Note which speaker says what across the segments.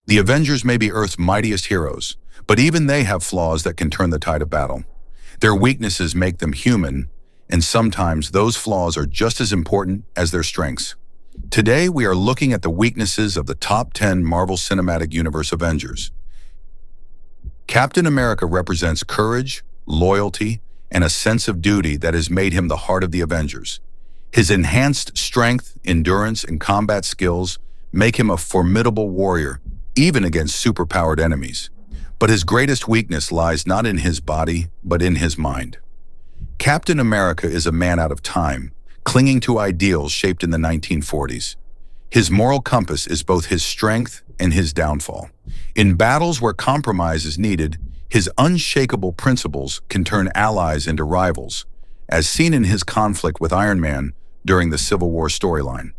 Speaker 1: The Avengers may be Earth's mightiest heroes, but even they have flaws that can turn the tide of battle. Their weaknesses make them human, and sometimes those flaws are just as important as their strengths. Today, we are looking at the weaknesses of the top 10 Marvel Cinematic Universe Avengers. Captain America represents courage, loyalty, and a sense of duty that has made him the heart of the Avengers. His enhanced strength, endurance, and combat skills make him a formidable warrior, even against superpowered enemies. But his greatest weakness lies not in his body, but in his mind. Captain America is a man out of time, clinging to ideals shaped in the 1940s. His moral compass is both his strength and his downfall. In battles where compromise is needed, his unshakable principles can turn allies into rivals, as seen in his conflict with Iron Man during the Civil War storyline.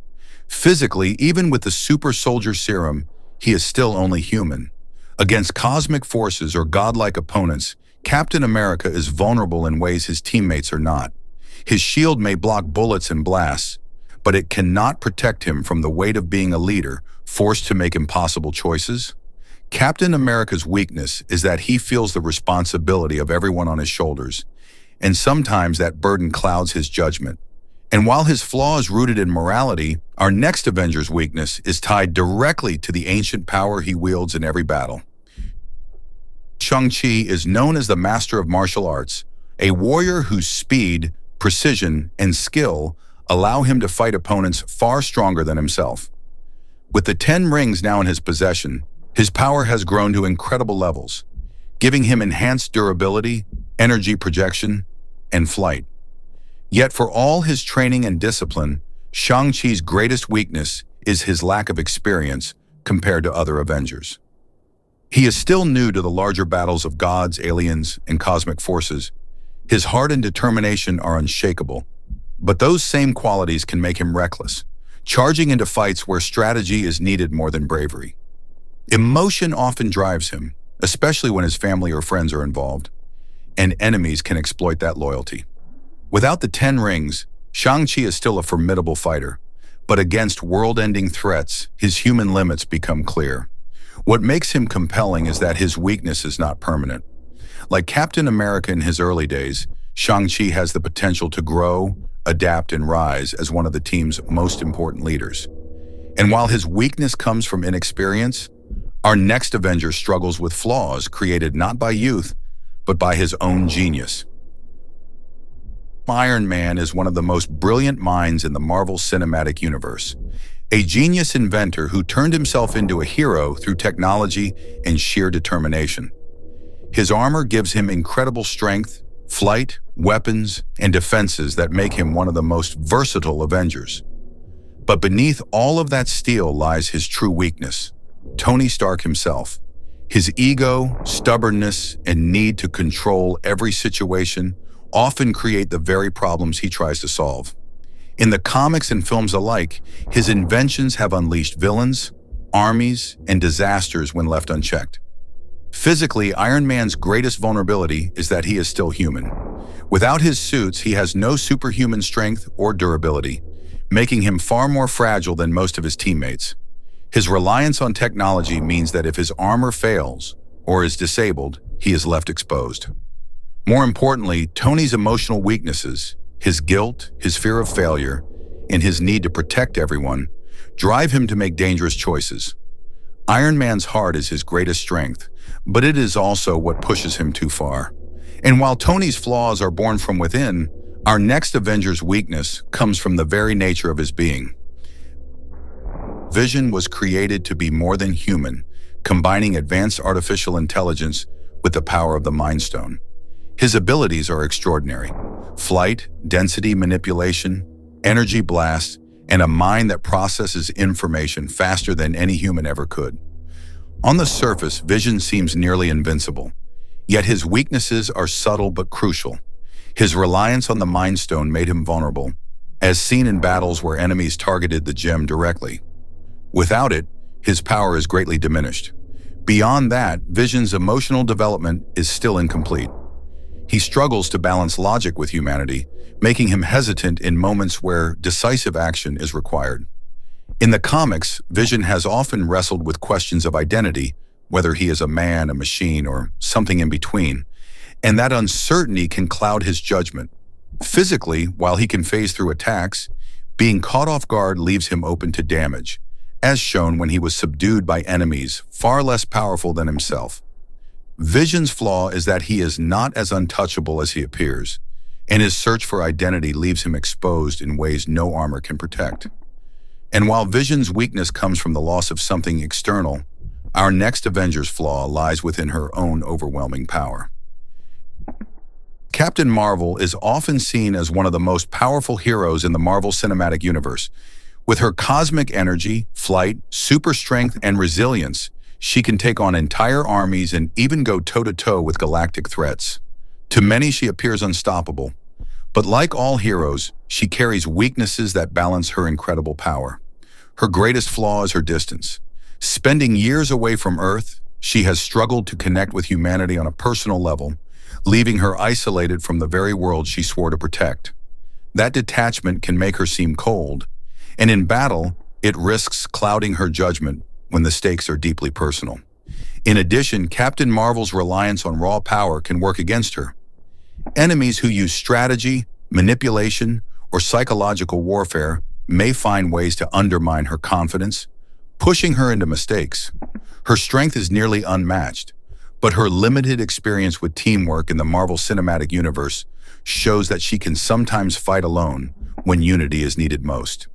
Speaker 1: Physically, even with the super soldier serum, he is still only human. Against cosmic forces or godlike opponents, Captain America is vulnerable in ways his teammates are not. His shield may block bullets and blasts, but it cannot protect him from the weight of being a leader, forced to make impossible choices. Captain America's weakness is that he feels the responsibility of everyone on his shoulders, and sometimes that burden clouds his judgment. And while his flaw is rooted in morality, our next Avenger's weakness is tied directly to the ancient power he wields in every battle. Shang-Chi is known as the master of martial arts, a warrior whose speed, precision, and skill allow him to fight opponents far stronger than himself. With the 10 rings now in his possession, his power has grown to incredible levels, giving him enhanced durability, energy projection, and flight. Yet for all his training and discipline, Shang-Chi's greatest weakness is his lack of experience compared to other Avengers. He is still new to the larger battles of gods, aliens, and cosmic forces. His heart and determination are unshakable, but those same qualities can make him reckless, charging into fights where strategy is needed more than bravery. Emotion often drives him, especially when his family or friends are involved, and enemies can exploit that loyalty. Without the 10 rings, Shang-Chi is still a formidable fighter, but against world-ending threats, his human limits become clear. What makes him compelling is that his weakness is not permanent. Like Captain America in his early days, Shang-Chi has the potential to grow, adapt, and rise as one of the team's most important leaders. And while his weakness comes from inexperience, our next Avenger struggles with flaws created not by youth, but by his own genius. Iron Man is one of the most brilliant minds in the Marvel Cinematic Universe, a genius inventor who turned himself into a hero through technology and sheer determination. His armor gives him incredible strength, flight, weapons, and defenses that make him one of the most versatile Avengers. But beneath all of that steel lies his true weakness, Tony Stark himself. His ego, stubbornness, and need to control every situation often create the very problems he tries to solve. In the comics and films alike, his inventions have unleashed villains, armies, and disasters when left unchecked. Physically, Iron Man's greatest vulnerability is that he is still human. Without his suits, he has no superhuman strength or durability, making him far more fragile than most of his teammates. His reliance on technology means that if his armor fails or is disabled, he is left exposed. More importantly, Tony's emotional weaknesses, his guilt, his fear of failure, and his need to protect everyone, drive him to make dangerous choices. Iron Man's heart is his greatest strength, but it is also what pushes him too far. And while Tony's flaws are born from within, our next Avenger's weakness comes from the very nature of his being. Vision was created to be more than human, combining advanced artificial intelligence with the power of the Mind Stone. His abilities are extraordinary: flight, density manipulation, energy blast, and a mind that processes information faster than any human ever could. On the surface, Vision seems nearly invincible, yet his weaknesses are subtle but crucial. His reliance on the Mind Stone made him vulnerable, as seen in battles where enemies targeted the gem directly. Without it, his power is greatly diminished. Beyond that, Vision's emotional development is still incomplete. He struggles to balance logic with humanity, making him hesitant in moments where decisive action is required. In the comics, Vision has often wrestled with questions of identity, whether he is a man, a machine, or something in between, and that uncertainty can cloud his judgment. Physically, while he can phase through attacks, being caught off guard leaves him open to damage, as shown when he was subdued by enemies far less powerful than himself. Vision's flaw is that he is not as untouchable as he appears, and his search for identity leaves him exposed in ways no armor can protect. And while Vision's weakness comes from the loss of something external, our next Avengers flaw lies within her own overwhelming power. Captain Marvel is often seen as one of the most powerful heroes in the Marvel Cinematic Universe. With her cosmic energy, flight, super strength, and resilience, she can take on entire armies and even go toe-to-toe with galactic threats. To many, she appears unstoppable. But like all heroes, she carries weaknesses that balance her incredible power. Her greatest flaw is her distance. Spending years away from Earth, she has struggled to connect with humanity on a personal level, leaving her isolated from the very world she swore to protect. That detachment can make her seem cold, and in battle, it risks clouding her judgment when the stakes are deeply personal. In addition, Captain Marvel's reliance on raw power can work against her. Enemies who use strategy, manipulation, or psychological warfare may find ways to undermine her confidence, pushing her into mistakes. Her strength is nearly unmatched, but her limited experience with teamwork in the Marvel Cinematic Universe shows that she can sometimes fight alone when unity is needed most.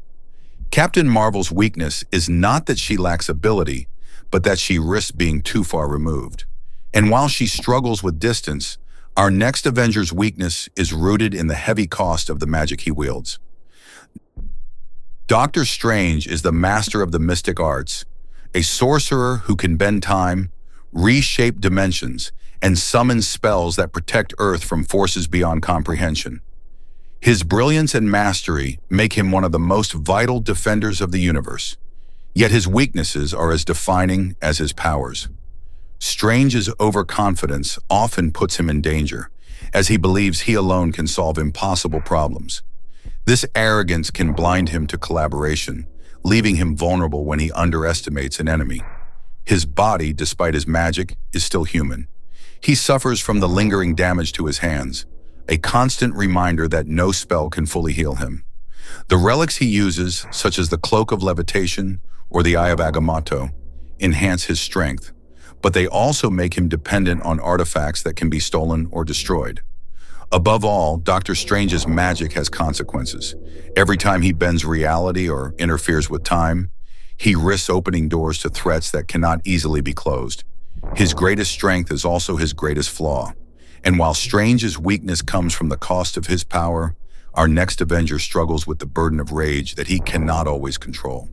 Speaker 1: Captain Marvel's weakness is not that she lacks ability, but that she risks being too far removed. And while she struggles with distance, our next Avenger's weakness is rooted in the heavy cost of the magic he wields. Doctor Strange is the master of the mystic arts, a sorcerer who can bend time, reshape dimensions, and summon spells that protect Earth from forces beyond comprehension. His brilliance and mastery make him one of the most vital defenders of the universe, yet his weaknesses are as defining as his powers. Strange's overconfidence often puts him in danger, as he believes he alone can solve impossible problems. This arrogance can blind him to collaboration, leaving him vulnerable when he underestimates an enemy. His body, despite his magic, is still human. He suffers from the lingering damage to his hands, a constant reminder that no spell can fully heal him. The relics he uses, such as the Cloak of Levitation or the Eye of Agamotto, enhance his strength, but they also make him dependent on artifacts that can be stolen or destroyed. Above all, Doctor Strange's magic has consequences. Every time he bends reality or interferes with time, he risks opening doors to threats that cannot easily be closed. His greatest strength is also his greatest flaw. And while Strange's weakness comes from the cost of his power, our next Avenger struggles with the burden of rage that he cannot always control.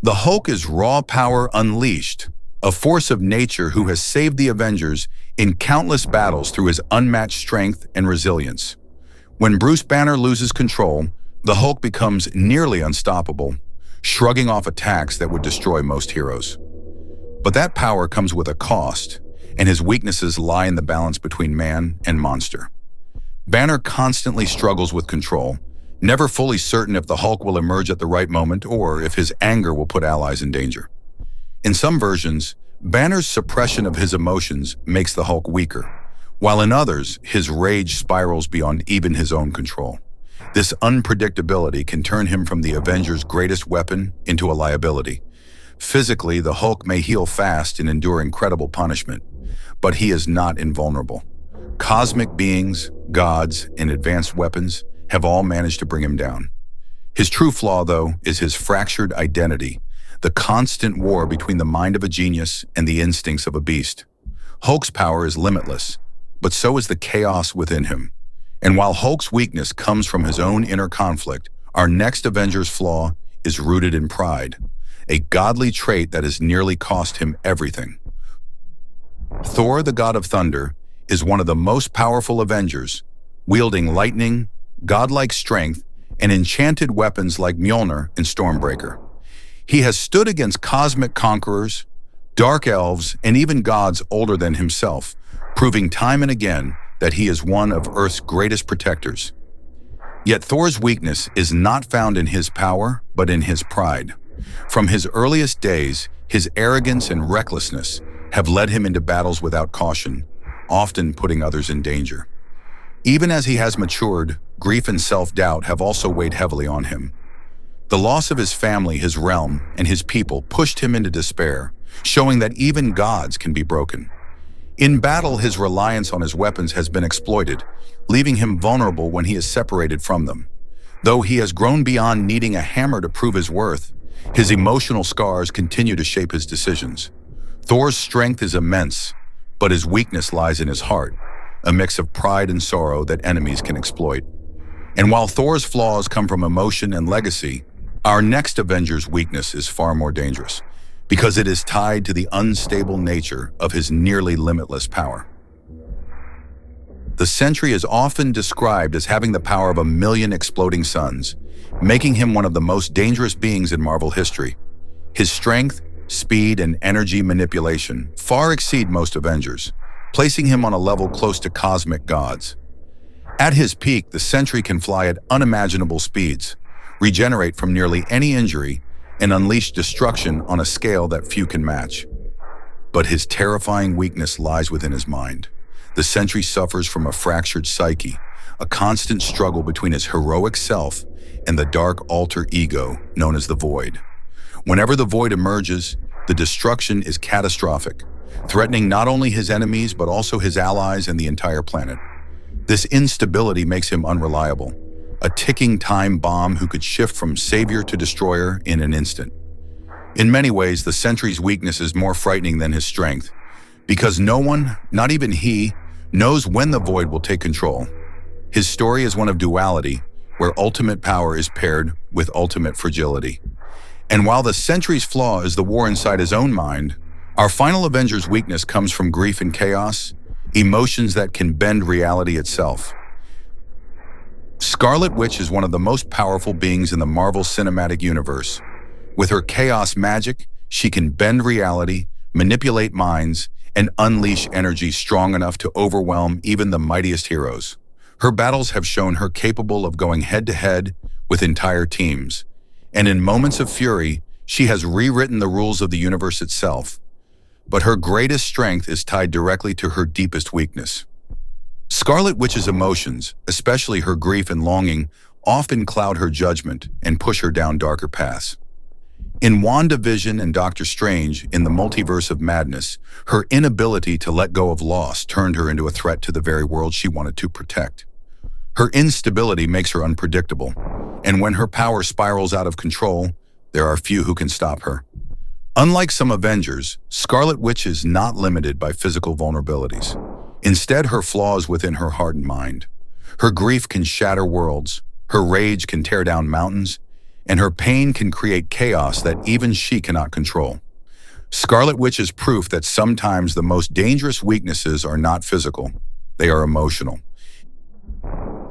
Speaker 1: The Hulk is raw power unleashed, a force of nature who has saved the Avengers in countless battles through his unmatched strength and resilience. When Bruce Banner loses control, the Hulk becomes nearly unstoppable, shrugging off attacks that would destroy most heroes. But that power comes with a cost, and his weaknesses lie in the balance between man and monster. Banner constantly struggles with control, never fully certain if the Hulk will emerge at the right moment or if his anger will put allies in danger. In some versions, Banner's suppression of his emotions makes the Hulk weaker, while in others, his rage spirals beyond even his own control. This unpredictability can turn him from the Avengers' greatest weapon into a liability. Physically, the Hulk may heal fast and endure incredible punishment, but he is not invulnerable. Cosmic beings, gods, and advanced weapons have all managed to bring him down. His true flaw, though, is his fractured identity, the constant war between the mind of a genius and the instincts of a beast. Hulk's power is limitless, but so is the chaos within him. And while Hulk's weakness comes from his own inner conflict, our next Avenger's flaw is rooted in pride, a godly trait that has nearly cost him everything. Thor, the god of thunder, is one of the most powerful Avengers, wielding lightning, godlike strength, and enchanted weapons like Mjolnir and Stormbreaker. He has stood against cosmic conquerors, dark elves, and even gods older than himself, proving time and again that he is one of Earth's greatest protectors. Yet Thor's weakness is not found in his power, but in his pride. From his earliest days, his arrogance and recklessness have led him into battles without caution, often putting others in danger. Even as he has matured, grief and self-doubt have also weighed heavily on him. The loss of his family, his realm, and his people pushed him into despair, showing that even gods can be broken. In battle, his reliance on his weapons has been exploited, leaving him vulnerable when he is separated from them. Though he has grown beyond needing a hammer to prove his worth, his emotional scars continue to shape his decisions. Thor's strength is immense, but his weakness lies in his heart, a mix of pride and sorrow that enemies can exploit. And while Thor's flaws come from emotion and legacy, our next Avenger's weakness is far more dangerous, because it is tied to the unstable nature of his nearly limitless power. The Sentry is often described as having the power of 1,000,000 exploding suns, making him one of the most dangerous beings in Marvel history. His strength, speed, and energy manipulation far exceed most Avengers, placing him on a level close to cosmic gods. At his peak, the Sentry can fly at unimaginable speeds, regenerate from nearly any injury, and unleash destruction on a scale that few can match. But his terrifying weakness lies within his mind. The Sentry suffers from a fractured psyche, a constant struggle between his heroic self and the dark alter ego known as the Void. Whenever the Void emerges, the destruction is catastrophic, threatening not only his enemies but also his allies and the entire planet. This instability makes him unreliable, a ticking time bomb who could shift from savior to destroyer in an instant. In many ways, the Sentry's weakness is more frightening than his strength, because no one, not even he, knows when the Void will take control. His story is one of duality, where ultimate power is paired with ultimate fragility. And while the Sentry's flaw is the war inside his own mind, our final Avenger's weakness comes from grief and chaos, emotions that can bend reality itself. Scarlet Witch is one of the most powerful beings in the Marvel Cinematic Universe. With her chaos magic, she can bend reality, manipulate minds, and unleash energy strong enough to overwhelm even the mightiest heroes. Her battles have shown her capable of going head-to-head with entire teams, and in moments of fury, she has rewritten the rules of the universe itself. But her greatest strength is tied directly to her deepest weakness. Scarlet Witch's emotions, especially her grief and longing, often cloud her judgment and push her down darker paths. In WandaVision and Doctor Strange in the Multiverse of Madness, her inability to let go of loss turned her into a threat to the very world she wanted to protect. Her instability makes her unpredictable, and when her power spirals out of control, there are few who can stop her. Unlike some Avengers, Scarlet Witch is not limited by physical vulnerabilities. Instead, her flaws within her heart and mind. Her grief can shatter worlds, her rage can tear down mountains, and her pain can create chaos that even she cannot control. Scarlet Witch is proof that sometimes the most dangerous weaknesses are not physical, they are emotional.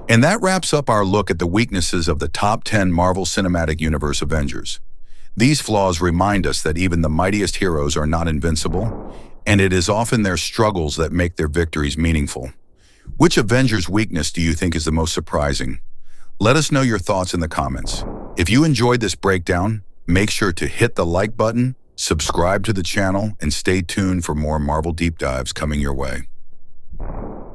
Speaker 1: And that wraps up our look at the weaknesses of the top 10 Marvel Cinematic Universe Avengers. These flaws remind us that even the mightiest heroes are not invincible, and it is often their struggles that make their victories meaningful. Which Avenger's weakness do you think is the most surprising? Let us know your thoughts in the comments. If you enjoyed this breakdown, make sure to hit the like button, subscribe to the channel, and stay tuned for more Marvel deep dives coming your way.